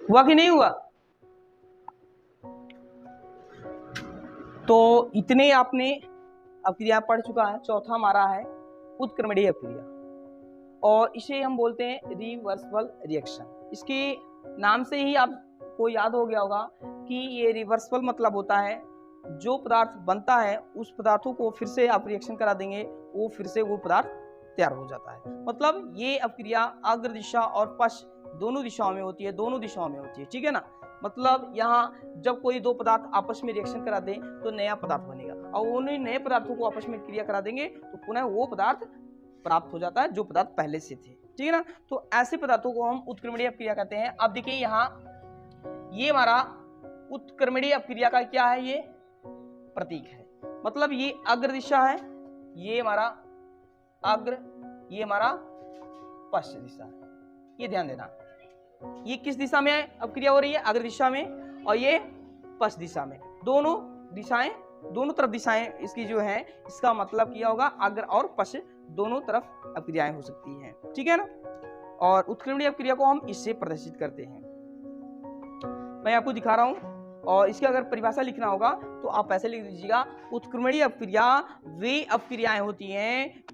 हुआ कि नहीं हुआ? तो इतने आपने अपक्रिया पढ़ चुका है। चौथा हमारा है उत्क्रमणीय अपक्रिया, और इसे हम बोलते हैं रिवर्सिबल रिएक्शन। इसके नाम से ही आपको याद हो गया होगा कि ये रिवर्सिबल मतलब होता है जो पदार्थ बनता है उस पदार्थों को फिर से आप रिएक्शन करा देंगे, वो फिर से वो पदार्थ तैयार हो जाता है। मतलब ये अपक्रिया अग्र दिशा और पश्च दोनों दिशाओं में होती है, दोनों दिशाओं में होती है, ठीक है ना। मतलब यहाँ जब कोई दो पदार्थ आपस में रिएक्शन करा दें तो नया पदार्थ बनेगा, और उन्हीं नए पदार्थों को आपस में क्रिया करा देंगे तो पुनः वो पदार्थ प्राप्त हो जाता है जो पदार्थ पहले से थे, ठीक है ना। तो ऐसे पदार्थों को हम उत्क्रमणीय अपक्रिया कहते हैं। अब देखिए यहाँ ये हमारा उत्क्रमणीय अपक्रिया का क्या है, ये प्रतीक है। मतलब ये अग्र दिशा है, ये हमारा अग्र, ये हमारा पश्चिम दिशा है। ये ध्यान देना, ये किस दिशा में अपक्रिया हो रही है? अग्र दिशा में, और ये पश्चिम दिशा में। दोनों दिशाएं, दोनों तरफ दिशाएं इसकी जो है, इसका मतलब किया होगा अग्र और पश्चिम दोनों तरफ अपक्रियाएं हो सकती हैं, ठीक है ना। और उत्क्रमणीय अपक्रिया को हम इससे प्रदर्शित करते हैं। मैं आपको दिखा रहा हूं, और इसकी अगर परिभाषा लिखना होगा तो आप ऐसे लिख दीजिएगा, उत्क्रमणीय अपक्रिया वे अपक्रियाएं होती हैं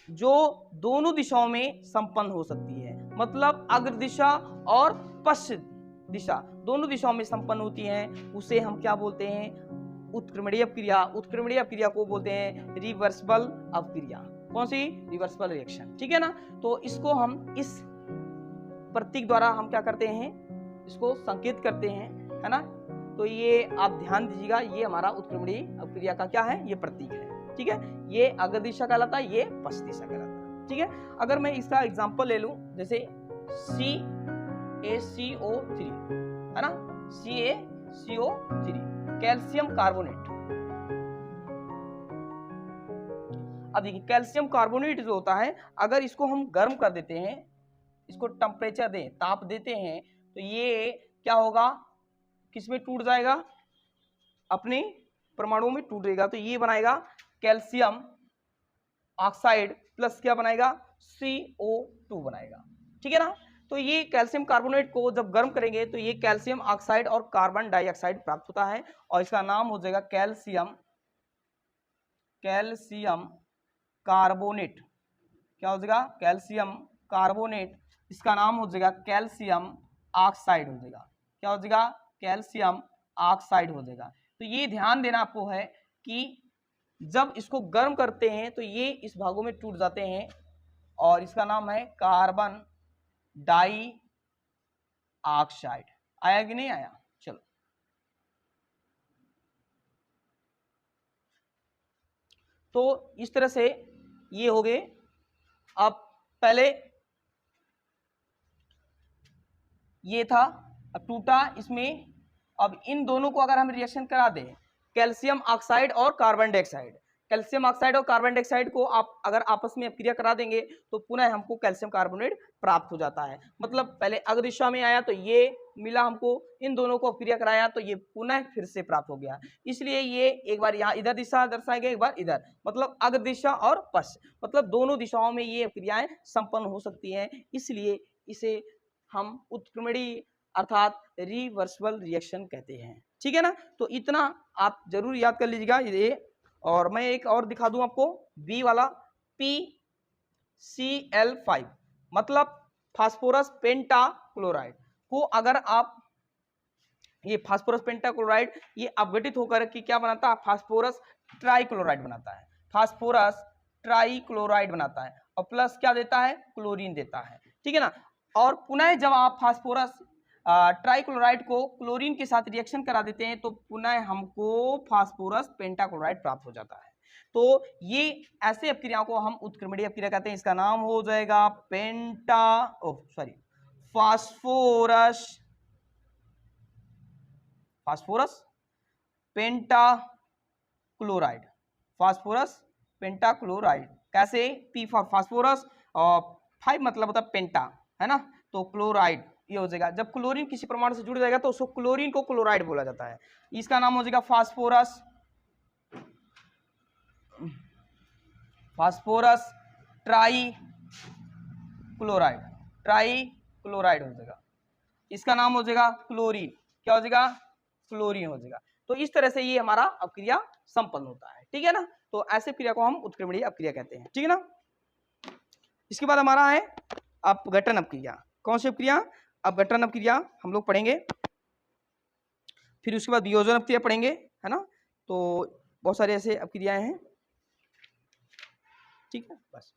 जो दोनों दिशाओं में संपन्न हो सकती है। मतलब अग्र दिशा और पश्चिम दिशा दोनों दिशाओं में संपन्न होती हैं, उसे हम क्या बोलते हैं? उत्क्रमणीय अपक्रिया। उत्क्रमणीय अपक्रिया को बोलते हैं रिवर्सिबल अपक्रिया। कौन सी? रिवर्सिबल रिएक्शन, ठीक है ना। तो इसको हम इस प्रतीक द्वारा हम क्या करते हैं, इसको संकेत करते हैं, है ना। तो ये आप ध्यान दीजिएगा, ये हमारा उत्क्रमणीय अपक्रिया का क्या है, ये प्रतीक है, ठीक है। ये अग्र दिशा कहलाता है, ये पश्चिम दिशा कहलाता है, ठीक है। अगर मैं इसका एग्जांपल ले लूं, जैसे CaCO3 है ना, CaCO3 कैल्शियम कार्बोनेट। अब देखिए कैल्शियम कार्बोनेट जो होता है, अगर इसको हम गर्म कर देते हैं, इसको टेम्परेचर दें, ताप देते हैं, तो ये क्या होगा, किसमें टूट जाएगा? अपने परमाणु में टूटेगा। तो ये बनाएगा कैल्शियम ऑक्साइड प्लस क्या बनाएगा? CO2 बनाएगा, ठीक है ना। तो ये कैल्शियम कार्बोनेट को जब गर्म करेंगे तो ये कैल्शियम ऑक्साइड और कार्बन डाइऑक्साइड प्राप्त होता है, और इसका नाम हो जाएगा कैल्शियम कार्बोनेट। क्या हो जाएगा? Calcium carbonate. इसका नाम हो जाएगा कैल्शियम ऑक्साइड हो जाएगा। क्या हो जाएगा? कैल्शियम ऑक्साइड हो जाएगा। तो ये ध्यान देना आपको है कि जब इसको गर्म करते हैं तो ये इस भागों में टूट जाते हैं, और इसका नाम है कार्बन डाई ऑक्साइड। आया कि नहीं आया? चलो, तो इस तरह से ये हो गए। अब पहले ये था, अब टूटा इसमें। अब इन दोनों को अगर हम रिएक्शन करा दें, कैल्शियम ऑक्साइड और कार्बन डाइऑक्साइड, कैल्शियम ऑक्साइड और कार्बन डाइऑक्साइड को आप अगर आपस में अपक्रिया करा देंगे तो पुनः हमको कैल्शियम कार्बोनेट प्राप्त हो जाता है। मतलब पहले अग्र दिशा में आया तो ये मिला हमको, इन दोनों को अपक्रिया कराया तो ये पुनः फिर से प्राप्त हो गया। इसलिए ये एक बार यहाँ इधर दिशा दर्शाएगा, एक बार इधर, मतलब अग्र दिशा और पश्चिम, मतलब दोनों दिशाओं में ये अपक्रियाएं संपन्न हो सकती हैं। इसलिए इसे हम उत्क्रमणीय अर्थात रिवर्सिबल रिएक्शन कहते हैं, ठीक है ना। तो इतना आप जरूर याद कर लीजिएगा ये। और मैं एक और दिखा दूं आपको, बी वाला, PCl5 मतलब फास्फोरस पेंटाक्लोराइड को अगर आप, ये फास्फोरस पेंटाक्लोराइड ये अपघटित होकर कि क्या बनाता है? फास्फोरस ट्राइक्लोराइड बनाता है। फास्फोरस ट्राइक्लोराइड बनाता है, और प्लस क्या देता है? क्लोरीन देता है, ठीक है ना। और पुनः जब आप फास्फोरस ट्राइक्लोराइड को क्लोरीन के साथ रिएक्शन करा देते हैं तो पुनः हमको फास्फोरस पेंटाक्लोराइड प्राप्त हो जाता है। तो ये ऐसे अपक्रियाओं को हम उत्क्रमणीय अपक्रिया कहते हैं। इसका नाम हो जाएगा फास्फोरस पेंटाक्लोराइड। फास्फोरस पेंटाक्लोराइड कैसे? P फॉर फास्फोरस और 5 मतलब होता है पेंटा, है ना। तो क्लोराइड ये हो जाएगा। जब क्लोरीन किसी परमाणु से जुड़ जाएगा तो उसको क्लोरीन को क्लोराइड बोला जाता है। इसका नाम हो जाएगा फास्फोरस ट्राई क्लोराइड हो जाएगा। इसका नाम हो जाएगा क्लोरीन। क्या हो जाएगा? क्लोरीन हो जाएगा। तो इस तरह से ये हमारा अपक्रिया संपन्न होता है, ठीक है ना। तो ऐसे क्रिया को हम उत्क्रमणीय अपक्रिया कहते हैं, ठीक है ना। इसके बाद हमारा है अपघटन अपक्रिया। कौन सी अपक्रिया? अपघटन अपक्रिया हम लोग पढ़ेंगे। फिर उसके बाद वियोजन अपक्रिया पढ़ेंगे, है ना। तो बहुत सारे ऐसे अपक्रियाएं हैं, ठीक है। बस